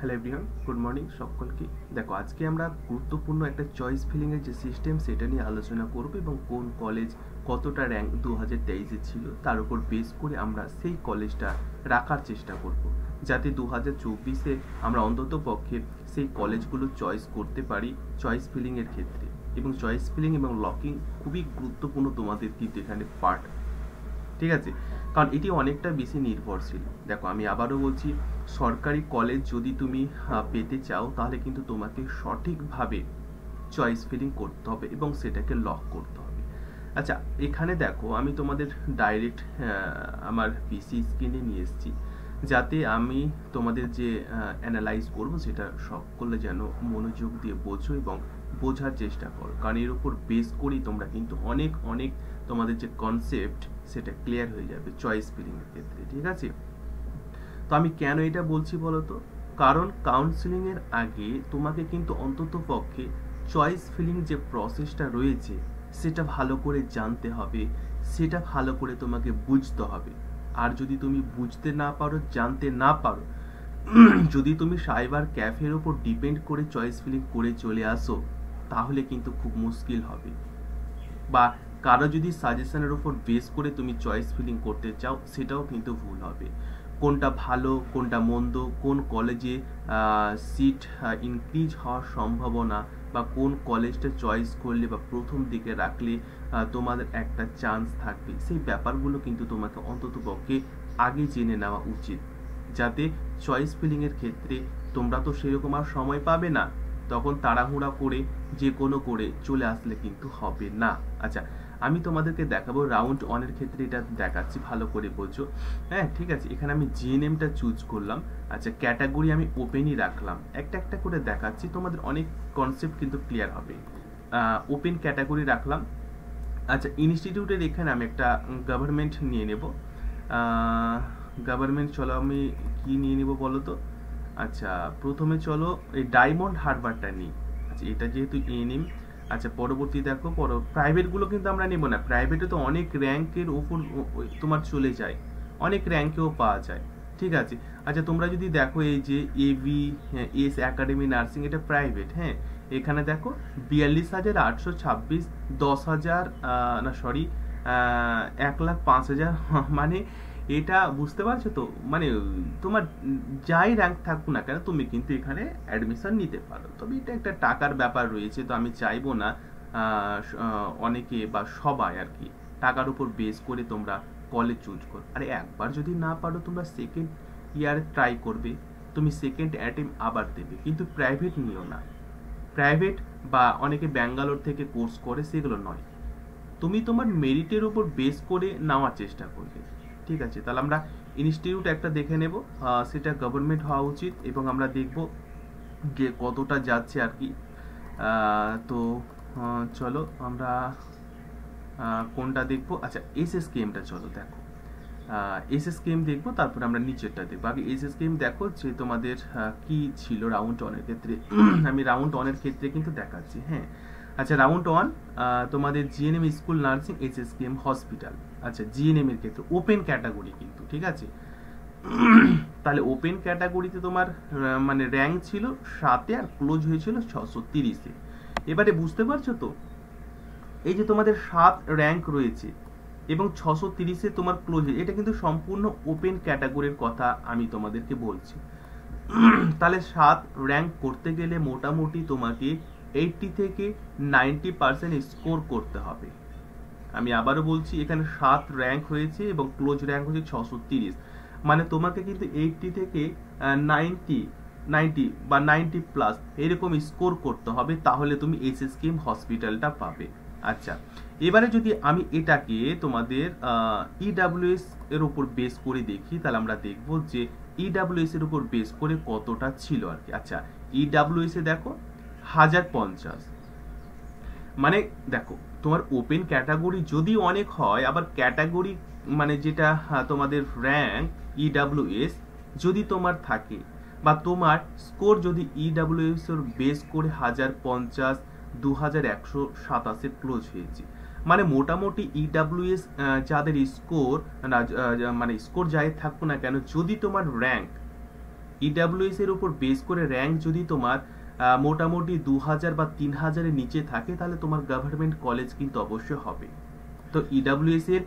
Hello everyone, good morning সকলকে। দেখো, আজকে আমরা গুরুত্বপূর্ণ একটা চয়েস ফিলিংয়ের যে সিস্টেম সেটা নিয়ে আলোচনা করব এবং কোন কলেজ কতটা র্যাঙ্ক 2023-এ ছিল তার উপর বেস করে আমরা সেই কলেজটা রাখার চেষ্টা করব, যাতে 2024-এ আমরা অন্তত পক্ষে সেই কলেজগুলো চয়েস করতে পারি চয়েস ফিলিংয়ের ক্ষেত্রে। এবং চয়েস ফিলিং এবং লকিং খুবই গুরুত্বপূর্ণ তোমাদের কিন্তু এখানে পার্ট, ঠিক আছে? কারণ এটি অনেকটা বেশি নির্ভরশীল। দেখো, আমি আবারও বলছি, সরকারি কলেজ যদি তুমি পেতে চাও তাহলে কিন্তু তোমাকে সঠিকভাবে চয়েস ফিলিং করতে হবে এবং সেটাকে লক করতে হবে। আচ্ছা, এখানে দেখো, আমি তোমাদের ডাইরেক্ট আমার পিসি স্ক্রিনে নিয়ে এসেছি, যাতে আমি তোমাদের যে অ্যানালাইজ করবো সেটা সকলে যেন মনোযোগ দিয়ে বোঝো এবং বোঝার চেষ্টা করো, কারণ এর উপর বেস করেই তোমরা কিন্তু অনেক অনেক তোমাদের যে কনসেপ্ট সেটা ক্লিয়ার হয়ে যাবে চয়েস ফিলিং এর ক্ষেত্রে, ঠিক আছে? তো আমি কেন এটা বলছি বলো তো? কারণ কাউন্সিলিং এর আগে তোমাকে কিন্তু অন্তত পক্ষে চয়েস ফিলিং যে প্রসেসটা রয়েছে সেটা ভালো করে জানতে হবে, সেটা ভালো করে তোমাকে বুঝতে হবে। আর যদি তুমি বুঝতে না পারো, জানতে না পারো, যদি তুমি সাইবার ক্যাফের উপর ডিপেন্ড করে চয়েস ফিলিং করে চলে আসো, তাহলে কিন্তু খুব মুশকিল হবে। বা কারো যদি সাজেশনের উপর বেস করে তুমি চয়েস ফিলিং করতে চাও, সেটাও কিন্তু ভুল হবে। কোনটা ভালো, কোনটা মন্দ, কোন কলেজে সিট ইনক্রিজ হওয়ার সম্ভাবনা, বা কোন কলেজটা চয়েস করলে বা প্রথম দিকে রাখলে তোমাদের একটা চান্স থাকবে, সেই ব্যাপারগুলো কিন্তু তোমাকে অন্তত পক্ষে আগে জেনে নেওয়া উচিত, যাতে চয়েস ফিলিংয়ের ক্ষেত্রে তোমরা তো সেরকম আর সময় পাবে না, তখন তাড়াহুড়া করে যে কোনো করে চলে আসলে কিন্তু হবে না। আচ্ছা, আমি তোমাদেরকে দেখাবো রাউন্ড ওয়ানের ক্ষেত্রে, এটা দেখাচ্ছি, ভালো করে বোঝো। হ্যাঁ, ঠিক আছে, এখানে আমি জিএনএমটা চুজ করলাম। আচ্ছা, ক্যাটাগরি আমি ওপেনই রাখলাম, একটা একটা করে দেখাচ্ছি, তোমাদের অনেক কনসেপ্ট কিন্তু ক্লিয়ার হবে। ওপেন ক্যাটাগরি রাখলাম। আচ্ছা, ইনস্টিটিউটের এখানে আমি একটা গভর্নমেন্ট নিয়ে নেব। গভর্নমেন্ট, চলো আমি কি নিয়ে নেব বলো তো? আচ্ছা, প্রথমে চলো এই ডায়মন্ড হারবারটা নিই। আচ্ছা, এটা যেহেতু এনএম। আচ্ছা, পরবর্তী দেখো, প্রাইভেটগুলো কিন্তু আমরা নেব না, প্রাইভেটে তো অনেক র্যাঙ্কের ওপর তোমার চলে যায়, অনেক র্যাঙ্কেও পাওয়া যায়, ঠিক আছে? আচ্ছা, তোমরা যদি দেখো এই যে এবি এস একাডেমি নার্সিং, এটা প্রাইভেট। হ্যাঁ, এখানে দেখো 42,826, 10,000 না সরি 1,05,000 মানে এটা বুঝতে পারছো তো? মানে তোমার যাই র্যাঙ্ক থাকুক না কেন, তুমি কিন্তু এখানে অ্যাডমিশন নিতে পারো। তবে এটা একটা টাকার ব্যাপার রয়েছে, তো আমি চাইবো না অনেকে বা সবাই আর কি টাকার উপর বেস করে তোমরা কলেজ চুজ করো। আরে একবার যদি না পারো, তোমরা সেকেন্ড ইয়ারে ট্রাই করবে, তুমি সেকেন্ড অ্যাটেম্প আবার দেবে, কিন্তু প্রাইভেট নিও না। প্রাইভেট বা অনেকে ব্যাঙ্গালোর থেকে কোর্স করে, সেগুলো নয়, তুমি তোমার মেরিটের উপর বেস করে নেওয়ার চেষ্টা করবে, ঠিক আছে? তাহলে আমরা ইনস্টিটিউট একটা দেখে নেব, সেটা গভর্নমেন্ট হওয়া উচিত, এবং আমরা দেখব যে কতটা যাচ্ছে আর কি। তো চলো আমরা কোনটা দেখবো? আচ্ছা, এসএসকেএমটা চলো দেখো, এসএসকেএম দেখবো, তারপরে আমরা নিচেরটা দেখবো। আগে এসএসকেএম দেখো যে তোমাদের কি ছিল রাউন্ড ওয়ানের ক্ষেত্রে। আমি রাউন্ড ওয়ানের ক্ষেত্রে কিন্তু দেখাচ্ছি। হ্যাঁ, আচ্ছা, রাউন্ড ওয়ান তোমাদের GNM school nursing SSKM hospital. আচ্ছা, জিএনএম এর ক্ষেত্রে ওপেন ক্যাটাগরি কিন্তু, ঠিক আছে? তাহলে ওপেন ক্যাটাগরিতে তোমার মানে র্যাঙ্ক ছিল 7-এ আর ক্লোজ হয়েছিল 630-এ। এবারে বুঝতে পারছো তো, এই যে তোমাদের 7 র্যাঙ্ক রয়েছে এবং 630-এ তোমার ক্লোজ, এটা কিন্তু সম্পূর্ণ ওপেন ক্যাটাগরির কথা আমি তোমাদেরকে বলছি। তাহলে 7 র্যাঙ্ক করতে গেলে মোটামুটি তোমাকে 80 থেকে 90% স্কোর করতে হবে। আমি আবারও বলছি, এখানে 7 র্যাঙ্ক হয়েছে এবং ক্লোজ র্যাঙ্ক হচ্ছে 630, মানে তোমাকে কিন্তু 80 থেকে 90 বা 90+ এরকম স্কোর করতে হবে, তাহলে তুমি এসএসকেএম হসপিটালটা পাবে। আচ্ছা, এবারে যদি আমি এটাকে তোমাদের ইডাব্লিউএস এর উপর বেস করে দেখি, তাহলে আমরা দেখব যে ইডাব্লিউএস এর উপর বেস করে কতটা ছিল আর কি। আচ্ছা, ইডাব্লিউএস এ দেখো 1050, মানে দেখো তোমার ওপেন ক্যাটাগরি যদি অনেক হয়, আবার ক্যাটাগরি মানে যেটা তোমাদের র্যাঙ্ক ইডাব্লিউএস যদি তোমার থাকে, বা তোমার স্কোর যদি ইডাব্লিউএস এর বেস করে 1050, 2127 ক্লোজ হয়েছে, মানে মোটামুটি ইডাব্লিউএস যাদের স্কোর মানে স্কোর যাই থাকবো না কেন, যদি তোমার র্যাঙ্ক ইডাব্লিউএস এর উপর বেস করে র্যাঙ্ক যদি তোমার মোটামুটি 2000 বা 3000-এর নিচে থাকে তাহলে তোমার গভর্নমেন্ট কলেজ কিন্তু অবশ্যই হবে। তো ইডাব্লিউএস এর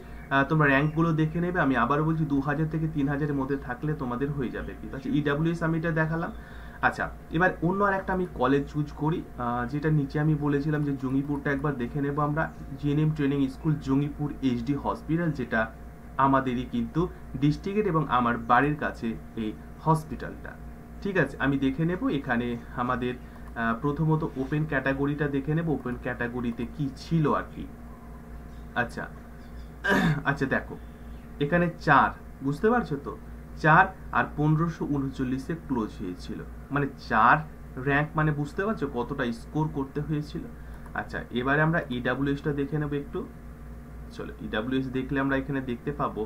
তোমরা র্যাঙ্কগুলো দেখে নেবে। আমি আবারও বলছি 2000 থেকে 3000-এর মধ্যে থাকলে তোমাদের হয়ে যাবে। ঠিক আছে, ইডাব্লিউএস আমি এটা দেখালাম। আচ্ছা, এবার অন্য আর একটা আমি কলেজ চুজ করি, যেটা নিচে আমি বলেছিলাম যে জঙ্গিপুরটা একবার দেখে নেব আমরা। GNM training school Jangipur HD hospital, যেটা আমাদেরই কিন্তু ডিস্ট্রিক্টের এবং আমার বাড়ির কাছে এই হসপিটালটা। ঠিক আছে, আমি দেখে নেব এখানে আমাদের প্রথমত ওপেন ক্যাটাগরিটা দেখে নেব, ওপেন ক্যাটাগরিতে কি ছিল আর কি। আচ্ছা আচ্ছা, দেখো এখানে 4, বুঝতে পারছো তো, 4 আর 1539-এ ক্লোজ হয়েছিল, মানে 4 র্যাঙ্ক, মানে বুঝতে পারছো কতটা স্কোর করতে হয়েছিল। আচ্ছা, এবারে আমরা ইডাব্লিউএসটা দেখে নেব একটু। চলো, ইডাব্লিউএস দেখলে আমরা এখানে দেখতে পাবো।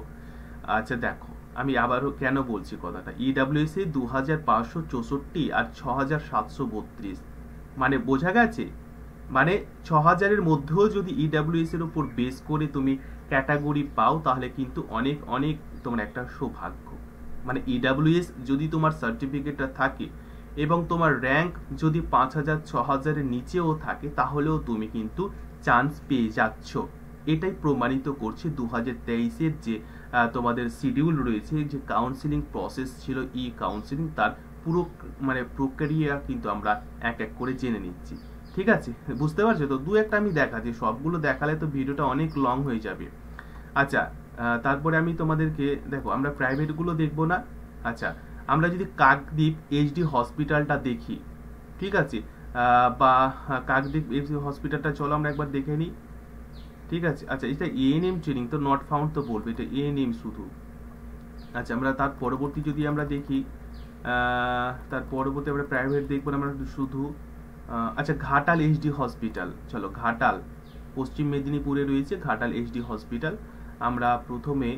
আচ্ছা দেখো, আমি আবারও কেন বলছি কথাটা, ইডাব্লিউএস এ 2564 আর 6732, মানে বোঝা গেছে, মানে 6000-এর মধ্যেও যদি ইডাব্লিউএস এর উপর বেস করে তুমি ক্যাটাগরি পাও তাহলে কিন্তু অনেক অনেক তোমার একটা সৌভাগ্য। মানে ইডাব্লিউএস যদি তোমার সার্টিফিকেটটা থাকে এবং তোমার র্যাঙ্ক যদি 5000 6000-এর নিচেও থাকে তাহলেও তুমি কিন্তু চান্স পেয়ে যাচ্ছ। এটাই প্রমাণিত করছে 2023-এর যে তোমাদের শিডিউল রয়েছে, যে কাউন্সিলিং প্রসেস ছিল, ই কাউন্সিলিং, তার পুরো মানে প্রক্রিয়া কিন্তু আমরা এক এক করে জেনে নিচ্ছি। ঠিক আছে, বুঝতে পারছো তো? দু একটা আমি দেখাচ্ছি, সবগুলো দেখালে তো ভিডিওটা অনেক লং হয়ে যাবে। আচ্ছা, তারপরে আমি তোমাদেরকে দেখো, আমরা প্রাইভেট গুলো দেখবো না। আচ্ছা, আমরা যদি কাকদ্বীপ এইচডি হসপিটালটা দেখি, ঠিক আছে, বা কাকদ্বীপ এইচডি হসপিটালটা চলো আমরা একবার দেখে নিই। ঠিক আছে, আচ্ছা, এটা এএনএম ট্রেনিং, তো নট ফাউন্ড তো বলবে, এটা এএনএম শুধু। আচ্ছা, আমরা তার পরবর্তী যদি আমরা দেখি, তার পরবর্তী আমরা প্রাইভেট দেখবো না, আমরা শুধু আচ্ছা ঘাটাল এইচডি হসপিটাল, চলো ঘাটাল পশ্চিম মেদিনীপুরে রয়েছে ঘাটাল এইচডি হসপিটাল। আমরা প্রথমে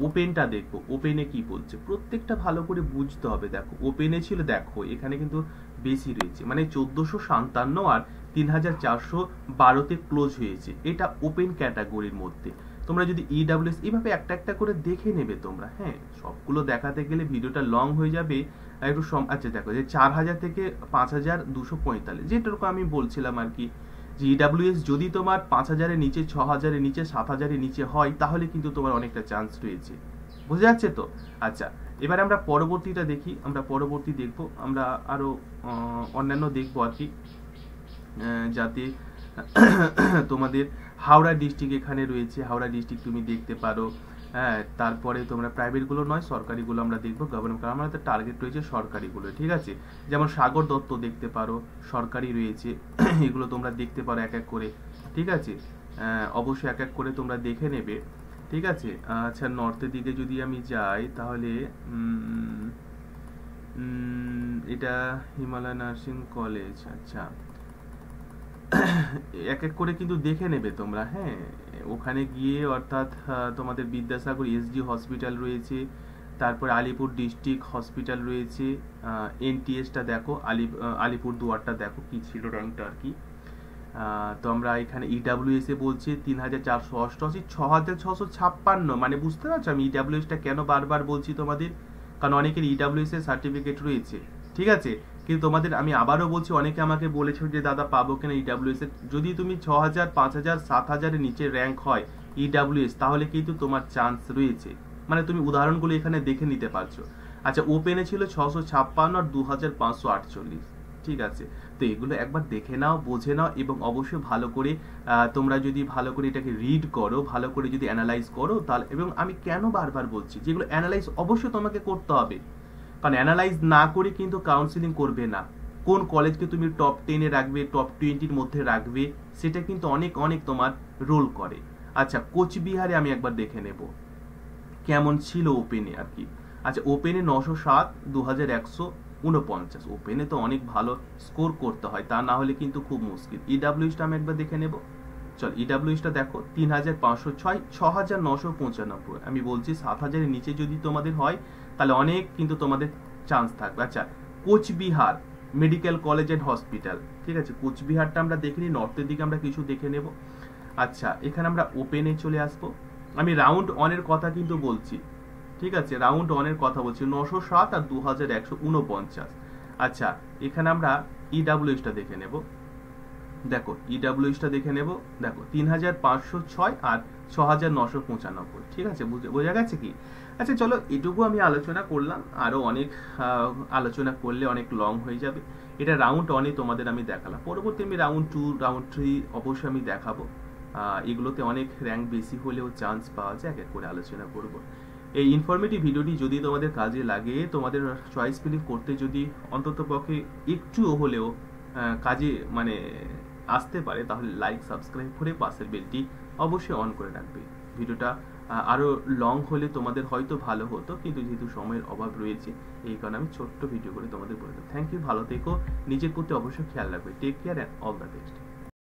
ওপেনটা দেখবো, ওপেনে কি বলছে প্রত্যেকটা ভালো করে বুঝতে হবে। দেখো ওপেনে ছিল, দেখো এখানে কিন্তু বেশি রয়েছে, মানে 1457 আর 3412-তে ক্লোজ হয়েছে, এটা ওপেন ক্যাটাগরির মধ্যে। তোমরা যদি ইডাব্লিউএস এইভাবে একটা একটা করে দেখে নেবে তোমরা, হ্যাঁ, সবগুলো দেখাতে গেলে ভিডিওটা লং হয়ে যাবে একটু। আচ্ছা দেখো, যে 4000 থেকে 5245, যেটুকু আমি বলছিলাম আর কি, যে ইডাব্লিউএস যদি তোমার 5000-এর নিচে, 6000-এর নিচে, 7000-এর নিচে হয় তাহলে কিন্তু তোমার অনেকটা চান্স রয়েছে, বুঝে যাচ্ছে তো? আচ্ছা, এবার আমরা পরবর্তীটা দেখি, আমরা পরবর্তী দেখবো, আমরা আরো অন্যান্য দেখবো আর কি, যাতে তোমাদের হাওড়া ডিস্ট্রিক্ট এখানে রয়েছে, হাওড়া ডিস্ট্রিক্ট তুমি দেখতে পারো। হ্যাঁ, তারপরে তোমরা প্রাইভেটগুলো নয়, সরকারিগুলো আমরা দেখবো, গভর্নমেন্ট, কারণ আমাদের টার্গেট রয়েছে সরকারিগুলো। ঠিক আছে, যেমন সাগর দত্ত দেখতে পারো, সরকারি রয়েছে, এগুলো তোমরা দেখতে পারো এক এক করে। ঠিক আছে, অবশ্যই এক এক করে তোমরা দেখে নেবে। ঠিক আছে, আচ্ছা নর্থের দিকে যদি আমি যাই তাহলে এটা হিমালয় নার্সিং কলেজ। আচ্ছা, এক এক করে কিন্তু দেখে নেবে তোমরা, হ্যাঁ, ওখানে গিয়ে, অর্থাৎ তোমাদের বিদ্যাসাগর এসডি হসপিটাল রয়েছে, তারপর আলিপুর ডিস্ট্রিক্ট হসপিটাল রয়েছে, এনটিএসটা দেখো, আলিপুর দুয়ারটা দেখো কি ছিল র্যাঙ্কটা আর কি। তো আমরা এখানে ইডাব্লিউএস এ বলছে 3488, 6656, মানে বুঝতে পারছো আমি ইডাব্লিউএসটা কেন বারবার বলছি তোমাদের, কারণ অনেকের ইডাব্লিউএস এর সার্টিফিকেট রয়েছে। ঠিক আছে, কিন্তু তোমাদের আমি আবারও বলছি, অনেকে আমাকে বলেছো যে দাদা পাবো কিনা ইডাব্লিউএস এর, যদি তুমি 6000 5000 7000-এর নিচে র্যাঙ্ক হয় ইডাব্লিউএস তাহলে কিন্তু তোমার চান্স রয়েছে, মানে তুমি উদাহরণগুলো এখানে দেখে নিতে পারছো। আচ্ছা, ওপেনে ছিল 656 আর 2548। ঠিক আছে, তো এগুলো একবার দেখে নাও, বুঝে নাও, এবং অবশ্যই ভালো করে তোমরা যদি ভালো করে এটাকে রিড করো, ভালো করে যদি অ্যানালাইজ করো তাহলে, এবং আমি কেন বারবার বলছি যেগুলো অ্যানালাইজ অবশ্যই তোমাকে করতে হবে, কারণ অ্যানালাইজ না করে কিন্তু কাউন্সিলিং করবে না। কোন কলেজকে তুমি টপ 10-এ রাখবে, টপ 20-র মধ্যে রাখবে, সেটা কিন্তু অনেক অনেক তোমার রোল করে। আচ্ছা, কোচবিহারে আমি একবার দেখে নেব কেমন ছিল ওপেনে আর কি। আচ্ছা, ওপেনে 907, 2149, ওপেনে তো অনেক ভালো স্কোর করতে হয়, তা না হলে কিন্তু খুব মুশকিল। ইডাব্লিউএসটা আমি একবার দেখে নেব, চল ইডাব্লিউএসটা দেখো 3506, 6995, আমি বলছি 7000-এর নিচে যদি তোমাদের হয় তাহলে অনেক কিন্তু তোমাদের চান্স থাকবে। আচ্ছা, Coochbehar medical college and hospital, ঠিক আছে, কোচবিহারটা আমরা দেখে নিই, নর্থের দিকে আমরা কিছু দেখে নেব। আচ্ছা, এখানে আমরা ওপেনে চলে আসবো, আমি রাউন্ড 1-এর কথা কিন্তু বলছি। ঠিক আছে, রাউন্ড ওয়ানের কথা বলছি, 907 আর 2149। আচ্ছা, এখানে আমরা ইডাব্লিউএসটা দেখে নেব। দেখো ইডাব্লিউএসটা দেখে নেব। দেখো 3506 আর 6995। ঠিক আছে, বোঝা গেছে কি? আচ্ছা চলো, এটুকু আমি আলোচনা করলাম, আরো অনেক আলোচনা করলে অনেক লং হয়ে যাবে। এটা রাউন্ড ওয়ানে তোমাদের আমি দেখালাম, পরবর্তী আমি রাউন্ড 2 রাউন্ড 3 অবশ্যই আমি দেখাবো। এগুলোতে অনেক র্যাঙ্ক বেশি হলেও চান্স পাওয়া যায়, এক এক করে আলোচনা করব। এই ইনফরমেটিভ ভিডিওটি যদি তোমাদের কাজে লাগে, তোমাদের চয়েস ফিলিং করতে যদি অন্ততপক্ষে একটুও হলেও কাজে মানে আসতে পারে, তাহলে লাইক সাবস্ক্রাইব করে পাশের বেলটি অবশ্যই অন করে রাখবে। ভিডিওটা আরো লং হলে তোমাদের হয়তো ভালো হতো, কিন্তু যেহেতু সময়ের অভাব রয়েছে, এই কারণে আমি ছোট্ট ভিডিও করে তোমাদের বলে দেবো। থ্যাংক ইউ, ভালো থেকো, নিজের প্রতি অবশ্যই খেয়াল রাখবে। Take care and all the best.